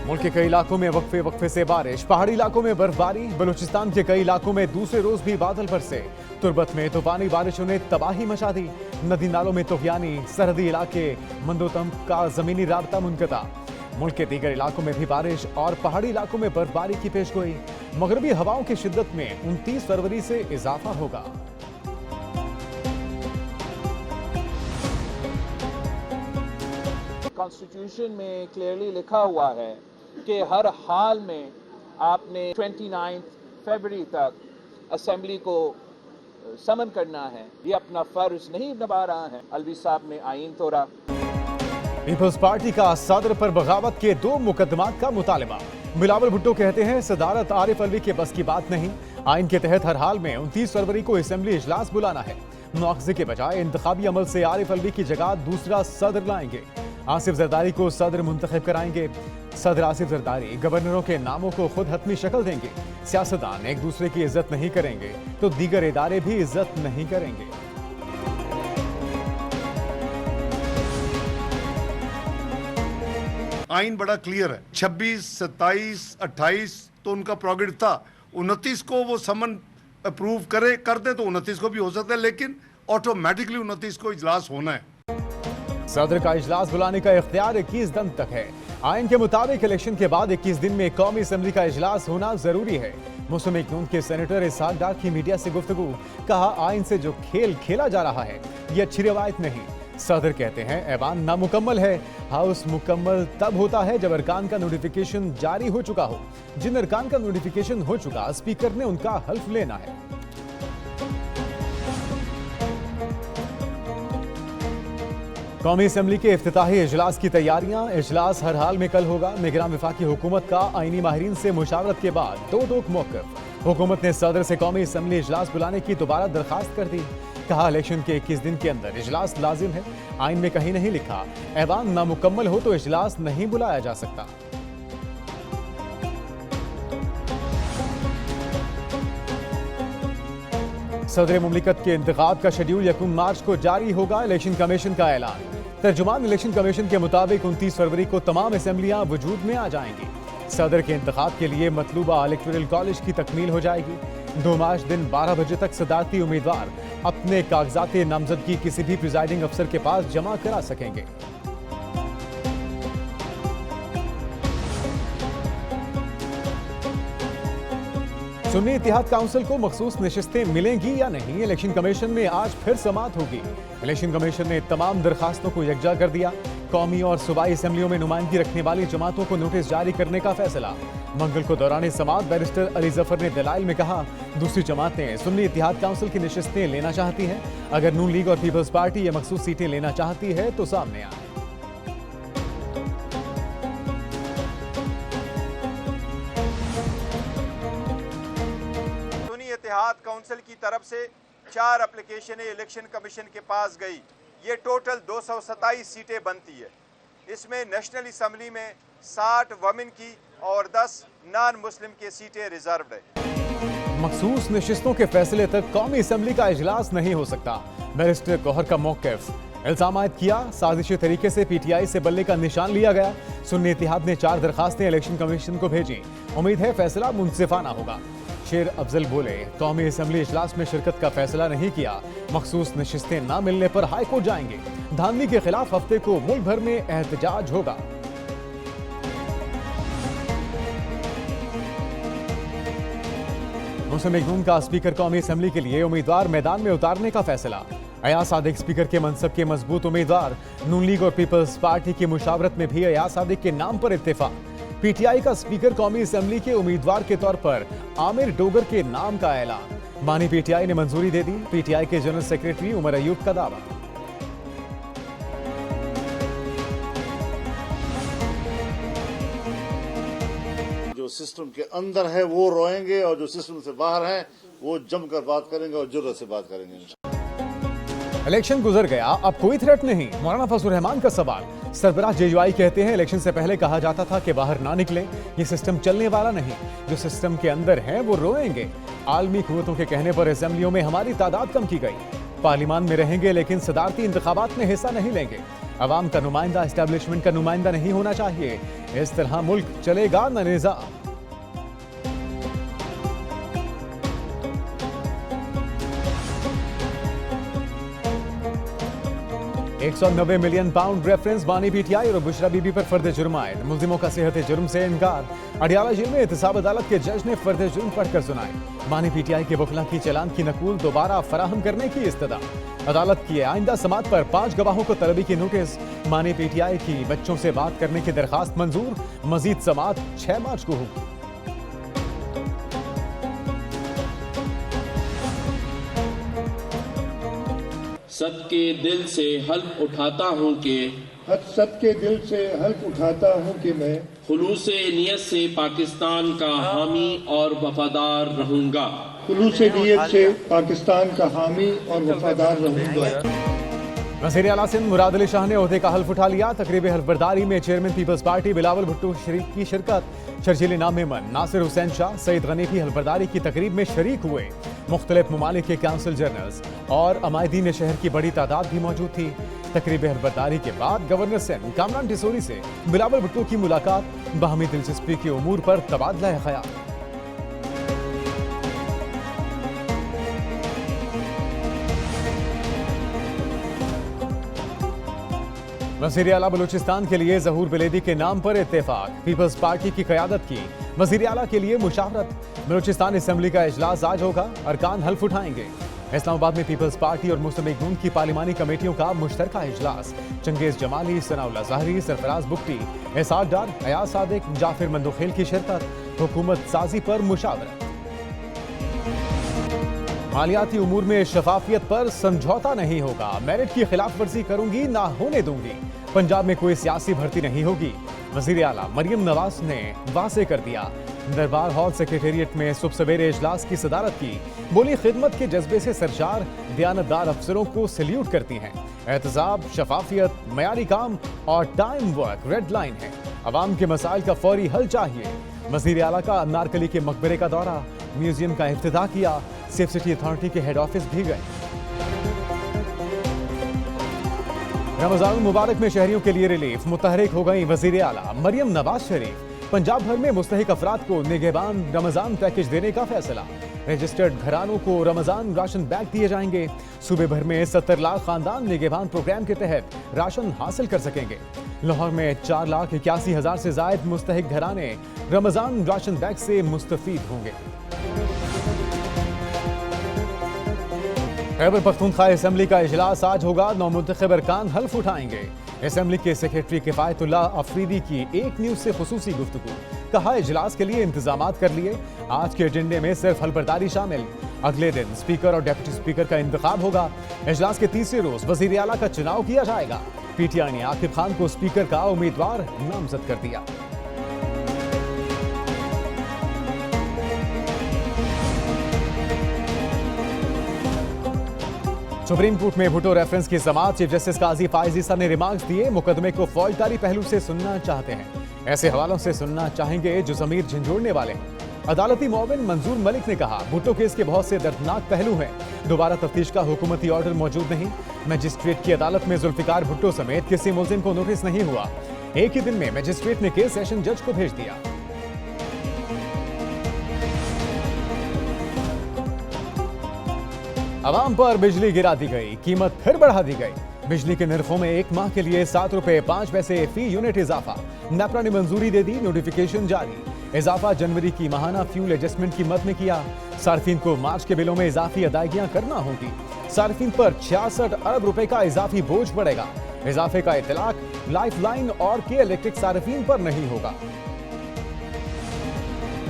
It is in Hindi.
मुल्क के कई इलाकों में वक्फे वक्फे से बारिश, पहाड़ी इलाकों में बर्फबारी, बलूचिस्तान के कई इलाकों में दूसरे रोज भी बादल बरसे। तुर्बत में तूफानी बारिशों ने तबाही मचा दी। नदी नालों में तूफानी, सरहदी इलाके मंदोतम का जमीनी राबता मुनक़ता। मुल्क के दीगर इलाकों में भी बारिश और पहाड़ी इलाकों में बर्फबारी की पेशगोई। मगरबी हवाओं की शिद्दत में 29 फरवरी से इजाफा होगा। कॉन्स्टिट्यूशन में क्लियरली लिखा हुआ है कि हर हाल में आपने 29 फरवरी तक असेंबली को समन करना है। ये अपना फर्ज नहीं निभा रहा है। अलवी साहब ने आईन तोड़ा। पीपल्स पार्टी का सदर पर बगावत के 2 मुकदमात का मुतालबा। बिलावल भुट्टो कहते हैं सदारत आरिफ अलवी के बस की बात नहीं। आइन के तहत हर हाल में 29 फरवरी को असेंबली इजलास बुलाना है। मुआवजे के बजाय इंतखाबी अमल से आरिफ अलवी की जगह दूसरा सदर लाएंगे। आसिफ जरदारी को सदर मुंतखब कराएंगे। सदर आसिफ जरदारी गवर्नरों के नामों को खुद हतमी शक्ल देंगे। सियासतदान एक दूसरे की इज्जत नहीं करेंगे तो दीगर इदारे भी इज्जत नहीं करेंगे। आइन बड़ा क्लियर है। 26, 27, 28 तो उनका प्रोग्रेड था। 29 को वो समन अप्रूव कर दे तो 29 को भी हो सकता है, लेकिन ऑटोमेटिकली 29 को इजलास होना है। सदर का इजलास बुलाने का इख्तियार 21 दिन तक है। आइन के मुताबिक इलेक्शन के बाद 21 दिन में कौमी असेंबली का इजलास होना जरूरी है। मुस्लिम लीग नून के सेनेटर इसहाक डार की मीडिया से गुफ्तगू। कहा, आइन से जो खेल खेला जा रहा है ये अच्छी रवायत नहीं। सदर कहते हैं ऐवान नामुकम्मल है। हाउस मुकम्मल तब होता है जब अरकान का नोटिफिकेशन जारी हो चुका हो। जिन अरकान का नोटिफिकेशन हो चुका, स्पीकर ने उनका हल्फ लेना है। कौमी असेंबली के इफ्तिताही इजलास की तैयारियां। इजलास हर हाल में कल होगा। निगरान वफाकी हुकूमत का आईनी माहिरीन से मुशावरत के बाद दो टोक मौक़िफ़। हुकूमत ने सदर से कौमी असेंबली इजलास बुलाने की दोबारा दरखास्त कर दी। कहा, इलेक्शन के 21 दिन के अंदर इजलास लाजिम है। आइन में कहीं नहीं लिखा ऐवान नामुकम्मल हो तो इजलास नहीं बुलाया जा सकता। सदर मुमलिकत के इंतखाब का शेड्यूल 1 मार्च को जारी होगा। इलेक्शन कमीशन का ऐलान। तर्जुमान इलेक्शन कमीशन के मुताबिक 29 फरवरी को तमाम असेंबलियां वजूद में आ जाएंगी। सदर के इंतखाब के लिए मतलूबा इलेक्टोरल कॉलेज की तकमील हो जाएगी। 2 मार्च दिन 12 बजे तक सदारती उम्मीदवार अपने कागजात नामजदगी किसी भी प्रिजाइडिंग अफसर के पास जमा करा सकेंगे। सुन्नी इत्तेहाद काउंसिल को मखसूस नशिस्तें मिलेंगी या नहीं, इलेक्शन कमीशन में आज फिर समाअत होगी। इलेक्शन कमीशन ने तमाम दरखास्तों को यकजा कर दिया। कौमी और सूबाई असेंबलियों में नुमाइंदगी रखने वाली जमातों को नोटिस जारी करने का फैसला। मंगल को दौरान समाअत बैरिस्टर अली जफर ने दलाइल में कहा, दूसरी जमातें सुन्नी इत्तेहाद काउंसिल की नशिस्तें लेना चाहती हैं। अगर नून लीग और पीपल्स पार्टी ये मखसूस सीटें लेना चाहती है तो सामने आए। इत्तेहाद काउंसिल की तरफ से 4 एप्लीकेशनें इलेक्शन कमीशन के पास गई। ये टोटल 227 सीटें बनती है। इसमें नेशनल असेंबली में 60 वमेन की और 10 नॉन मुस्लिम की सीटें रिजर्व्ड है। मखसूस नशिस्तों के फैसले तक कौमी असेंबली का इजलास नहीं हो सकता। बैरिस्टर गौहर का मौक़िफ़। इल्जाम आयद किया, साजिशी तरीके से PTI से बल्ले का निशान लिया गया। सुन्नी इत्तेहाद ने 4 दरखास्तें इलेक्शन कमीशन को भेजी। उम्मीद है फैसला मुंसिफाना होगा। शेर अफजल बोले, कौमी असेंबली इजलास में शिरकत का फैसला नहीं किया, मखसूस नशिस्तें न मिलने पर हाई कोर्ट जाएंगे। धांधली के खिलाफ हफ्ते को मुल्क भर में एहतजाज होगा। मुस्लिम लीग नून का स्पीकर कौमी असेंबली के लिए उम्मीदवार मैदान में उतारने का फैसला। अयाज सादिक स्पीकर के मनसब के मजबूत उम्मीदवार। नून लीग और पीपल्स पार्टी की मुशावरत में भी अयाज सादिक के नाम पर इत्तेफाक। PTI का स्पीकर कौमी असेंबली के उम्मीदवार के तौर पर आमिर डोगर के नाम का ऐलान। मानी PTI ने मंजूरी दे दी। PTI के जनरल सेक्रेटरी उमर अयूब का दावा। जो सिस्टम के अंदर है वो रोएंगे और जो सिस्टम से बाहर है वो जमकर बात करेंगे और जुर्रत से बात करेंगे। इलेक्शन गुजर गया, अब कोई थ्रेट नहीं, मौलाना फजलुर रहमान का सवाल। सरबराह JUI कहते हैं इलेक्शन से पहले कहा जाता था कि बाहर ना निकले, ये सिस्टम चलने वाला नहीं। जो सिस्टम के अंदर हैं वो रोएंगे। आलमी कुव्वतों के कहने पर असेंबलियों में हमारी तादाद कम की गई। पार्लियामान में रहेंगे लेकिन सदारती इंतखाबात में हिस्सा नहीं लेंगे। अवाम का नुमाइंदा एस्टैब्लिशमेंट का नुमाइंदा नहीं होना चाहिए। इस तरह मुल्क चलेगा न निज़ाम। 190 मिलियन पाउंड रेफरेंस बानी पीटीआई और बुशरा बीबी पर फर्द जुर्म आयद। मुल्जिमों का सेहत जुर्म से इनकार। अडियाला जेल में एहतसाब अदालत के जज ने फर्द जुर्म पढ़कर सुनाए। बानी पीटीआई के वकला की चालान की नकूल दोबारा फराहम करने की इस्तदा। अदालत की आइंदा समाअत पर 5 गवाहों को तलबी की नोटिस। बानी पीटीआई की बच्चों से बात करने की दरखास्त मंजूर। मजीद समाअत 6 मार्च को होगी। सद के दिल से हल्फ उठाता हूँ कि सद के दिल से हल्फ उठाता हूँ कि मैं खुलूसे नियत से पाकिस्तान का हामी और वफादार रहूँगा। खुलूसे नियत से पाकिस्तान का हामी और वफादार रहूँगा। वज़ीर आला सिंध मुराद अली शाह ने ओहदे का हल्फ उठा लिया। तकरीब हल्फबरदारी में chairman Peoples Party Bilawal Bhutto Sharif की शिरकत। शर्जील इनाम मेमन, नासिर हुसैन शाह, सईद गनी भी हल्फबरदारी की तकरीब में शरीक हुए। मुख्तलिफ ममालिक के काउंसिल जनरल्स और अमायदीन शहर की बड़ी तादाद भी मौजूद थी। तकरीब हल्फबरदारी के बाद गवर्नर सिंध कामरान डिसोरी से बिलावल भुट्टो की मुलाकात। बाहमी दिलचस्पी के उमूर पर तबादला ख्याल। वज़ीर आला बलूचिस्तान के लिए ज़हूर बिलेदी के नाम पर इत्तेफाक। पीपल्स पार्टी की क़यादत की वज़ीर आला के लिए मुशावरत। बलूचिस्तान असम्बली का इजलास आज होगा। अरकान हल्फ उठाएंगे। इस्लामाबाद में पीपल्स पार्टी और मुस्लिम लीग नून की पार्लिमानी कमेटियों का मुश्तरका इजलास। चंगेज जमाली, सनाउल्लाह ज़ाहरी, सरफराज बुक्टी, एसाद डार, अयाज सादिक, जाफिर मंदोखेल की शिरकत। हुकूमत साजी पर मुशावरत। मालियाती उमूर में शफाफियत पर समझौता नहीं होगा। मेरिट की खिलाफ वर्जी करूंगी, ना होने दूंगी। पंजाब में कोई सियासी भर्ती नहीं होगी। वज़ीर आला मरियम नवाज ने वाज़ेह कर दिया। दरबार हॉल सेक्रेटेरिएट में सुबह सवेरे इजलास की सदारत की। बोली, खिदमत के जज्बे से सरशार दयानतदार अफसरों को सल्यूट करती हैं। एहतसाब, शफाफियत, मयारी काम और टाइम वर्क रेड लाइन है। अवाम के मसाइल का फौरी हल चाहिए। वज़ीर आला का अनारकली के मकबरे का दौरा। म्यूजियम का इफ्तिताह किया। सेफ सिटी अथॉरिटी के हेड ऑफिस भी गए। रमजान मुबारक में शहरियों के लिए रिलीफ। मुतहरिक हो गई वज़ीर आला मरियम नवाज शरीफ। पंजाब भर में मुस्तहिक अफराद को निगहबान रमजान पैकेज देने का फैसला। रजिस्टर्ड घरानों को रमजान राशन बैग दिए जाएंगे। सूबे भर में 70 लाख खानदान निगहबान प्रोग्राम के तहत राशन हासिल कर सकेंगे। लाहौर में 4,81,000 से जायद मुस्तहिक घराने रमजान राशन बैग से मुस्तफीद होंगे। खैबर पख्तूनख्वा असम्बली का इजलास आज होगा। नौमुंतखब अरकान हल्फ उठाएंगे। असम्बली के सेक्रेटरी किफायतुल्लाह अफरीदी की एक न्यूज से खुसूसी गुफ्तगू। कहा, इजलास के लिए इंतजामात कर लिए। आज के एजेंडे में सिर्फ हल्फबरदारी शामिल। अगले दिन स्पीकर और डिप्टी स्पीकर का इंतखाब होगा। इजलास के तीसरे रोज वज़ीर आला का चुनाव किया जाएगा। पीटीआई ने आकिब खान को स्पीकर का उम्मीदवार नामजद कर दिया। सुप्रीम कोर्ट में भुट्टो रेफरेंस की समाअत। चीफ जस्टिस काजी फाइज ईसा ने रिमार्क्स दिए। मुकदमे को फौजदारी पहलू से सुनना चाहते हैं। ऐसे हवालों से सुनना चाहेंगे जो जमीर झंझोड़ने वाले हैं। अदालती मुआविन मंजूर मलिक ने कहा, भुट्टो केस के बहुत से दर्दनाक पहलू हैं। दोबारा तफ्तीश का हुकूमती ऑर्डर मौजूद नहीं। मजिस्ट्रेट की अदालत में जुल्फिकार भुट्टो समेत किसी मुलजिम को नोटिस नहीं हुआ। एक ही दिन में मजिस्ट्रेट ने केस सेशन जज को भेज दिया। अवाम पर बिजली गिरा दी गई, कीमत फिर बढ़ा दी गई। बिजली के निर्खों में 1 माह के लिए 7 रुपए 5 पैसे फी यूनिट इजाफा। नेपरा ने मंजूरी दे दी। नोटिफिकेशन जारी। इजाफा जनवरी की माहाना फ्यूल एडजस्टमेंट कीमत में किया। सार्फिन को मार्च के बिलों में इजाफी अदायगियां करना होगी। सार्फिन पर 66 अरब रुपए का इजाफी बोझ पड़ेगा। इजाफे का इतलाक लाइफ लाइन और के इलेक्ट्रिक सार्फिन पर नहीं होगा।